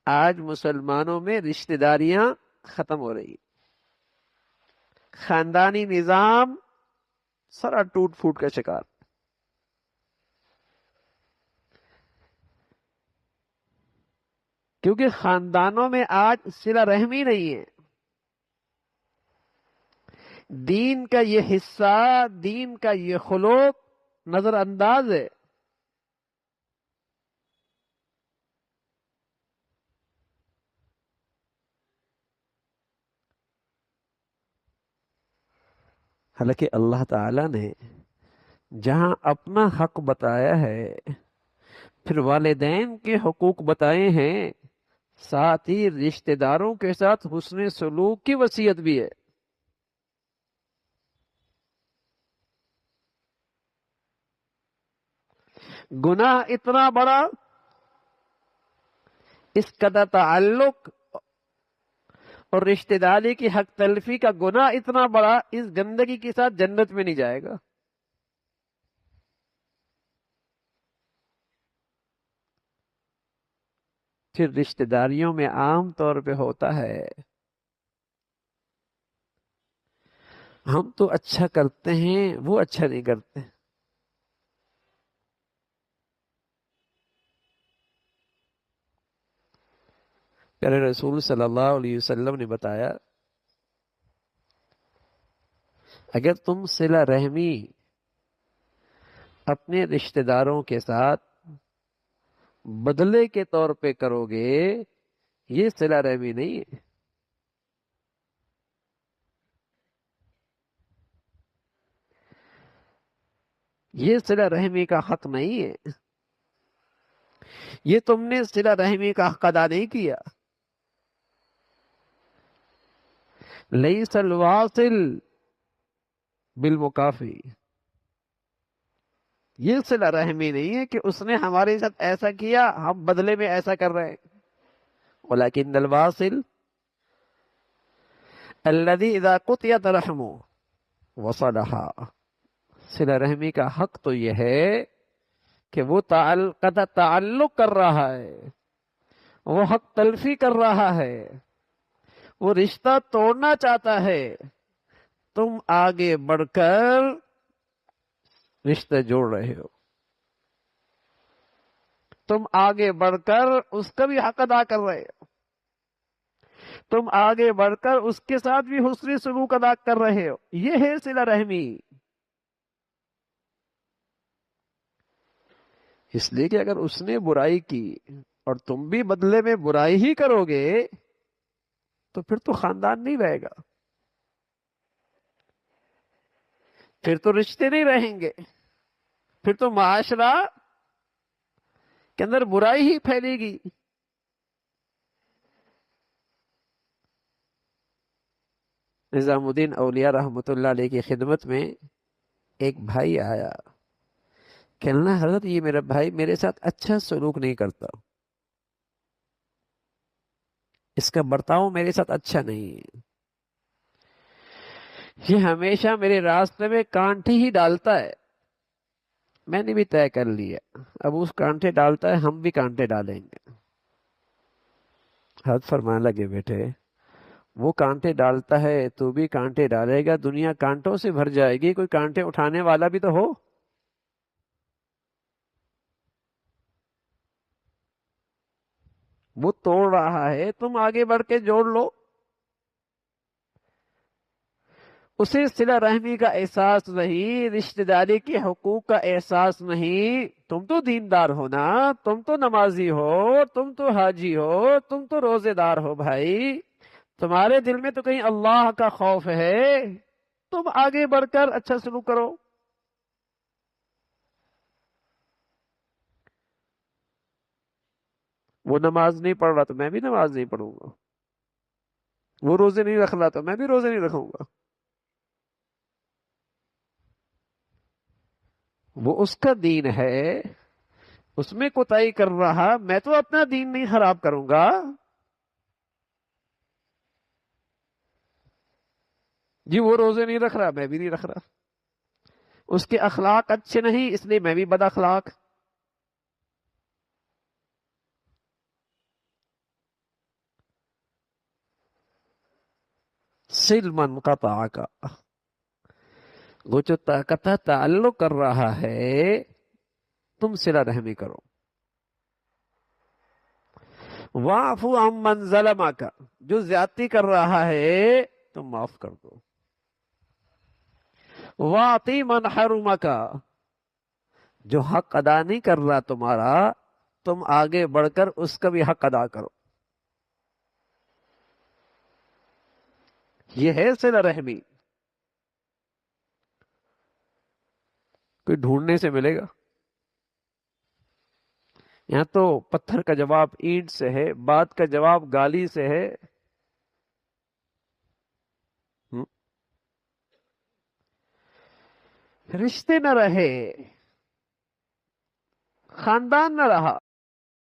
آج مسلمانوں میں رشتہ داریاں ختم ہو رہی، خاندانی نظام سارا ٹوٹ پھوٹ کا شکار، کیونکہ خاندانوں میں آج صلہ رحمی نہیں ہے۔ دین کا یہ حصہ، دین کا یہ خلق نظر انداز ہے۔ حالانکہ اللہ تعالی نے جہاں اپنا حق بتایا ہے، پھر والدین کے حقوق بتائے ہیں، ساتھ ہی رشتہ داروں کے ساتھ حسن سلوک کی وصیت بھی ہے۔ گناہ اتنا بڑا، اس قدر تعلق اور رشتہ داری کی حق تلفی کا گناہ اتنا بڑا، اس گندگی کے ساتھ جنت میں نہیں جائے گا۔ پھر رشتہ داریوں میں عام طور پہ ہوتا ہے، ہم تو اچھا کرتے ہیں، وہ اچھا نہیں کرتے۔ پیارے رسول صلی اللہ علیہ وسلم نے بتایا، اگر تم صلہ رحمی اپنے رشتہ داروں کے ساتھ بدلے کے طور پہ کرو گے، یہ صلہ رحمی نہیں ہے، یہ صلہ رحمی کا حق نہیں ہے، یہ تم نے صلہ رحمی کا حق ادا نہیں کیا۔ لیس الواصل بالمکافی، یہ صلہ رحمی نہیں ہے کہ اس نے ہمارے ساتھ ایسا کیا، ہم بدلے میں ایسا کر رہے ہیں۔ ولیکن الواصل الذی اذا قطعت رحمہ وصلھا، صلہ رحمی کا حق تو یہ ہے کہ وہ تعلق کر رہا ہے، وہ حق تلفی کر رہا ہے، وہ رشتہ توڑنا چاہتا ہے، تم آگے بڑھ کر رشتہ جوڑ رہے ہو، تم آگے بڑھ کر اس کا بھی حق ادا کر رہے ہو، تم آگے بڑھ کر اس کے ساتھ بھی حسن سلوک ادا کر رہے ہو، یہ ہے صلہ رحمی۔ اس لیے کہ اگر اس نے برائی کی اور تم بھی بدلے میں برائی ہی کرو گے تو پھر تو خاندان نہیں رہے گا، پھر تو رشتے نہیں رہیں گے، پھر تو معاشرہ کے اندر برائی ہی پھیلے گی۔ نظام الدین اولیاء رحمۃ اللہ علیہ کی خدمت میں ایک بھائی آیا، کہنا حضرت یہ میرا بھائی میرے ساتھ اچھا سلوک نہیں کرتا، اس کا برتاؤ میرے ساتھ اچھا نہیں ہے، یہ ہمیشہ میرے راستے میں کانٹے ہی ڈالتا ہے۔ میں نے بھی طے کر لیا، اب اس کانٹے ڈالتا ہے ہم بھی کانٹے ڈالیں گے۔ حضرت فرمانے لگے بیٹے وہ کانٹے ڈالتا ہے تو بھی کانٹے ڈالے گا، دنیا کانٹوں سے بھر جائے گی، کوئی کانٹے اٹھانے والا بھی تو ہو۔ وہ توڑ رہا ہے، تم آگے بڑھ کے جوڑ لو۔ اسے صلہ رحمی کا احساس نہیں، رشتہ داری کے حقوق کا احساس نہیں۔ تم تو دیندار ہو نا، تم تو نمازی ہو، تم تو حاجی ہو، تم تو روزے دار ہو، بھائی تمہارے دل میں تو کہیں اللہ کا خوف ہے، تم آگے بڑھ کر اچھا سلوک کرو۔ وہ نماز نہیں پڑھ رہا تو میں بھی نماز نہیں پڑھوں گا، وہ روزے نہیں رکھ رہا تو میں بھی روزے نہیں رکھوں گا۔ وہ اس کا دین ہے، اس میں کوتاہی کر رہا، میں تو اپنا دین نہیں خراب کروں گا۔ جی وہ روزے نہیں رکھ رہا، میں بھی نہیں رکھ رہا، اس کے اخلاق اچھے نہیں اس لیے میں بھی بد اخلاق۔ سل من قطعک، وہ جو قطع تعلق کر رہا ہے تم صلہ رحمی کرو. واعفو عن من ظلمک، جو زیادتی کر رہا ہے تم معاف کر دو. واعطی من حرمک، جو حق ادا نہیں کر رہا تمہارا تم آگے بڑھ کر اس کا بھی حق ادا کرو. یہ ہے صلہ رحمی. کوئی ڈھونڈنے سے ملے گا؟ یہاں تو پتھر کا جواب اینٹ سے ہے، بات کا جواب گالی سے ہے. رشتے نہ رہے، خاندان نہ رہا،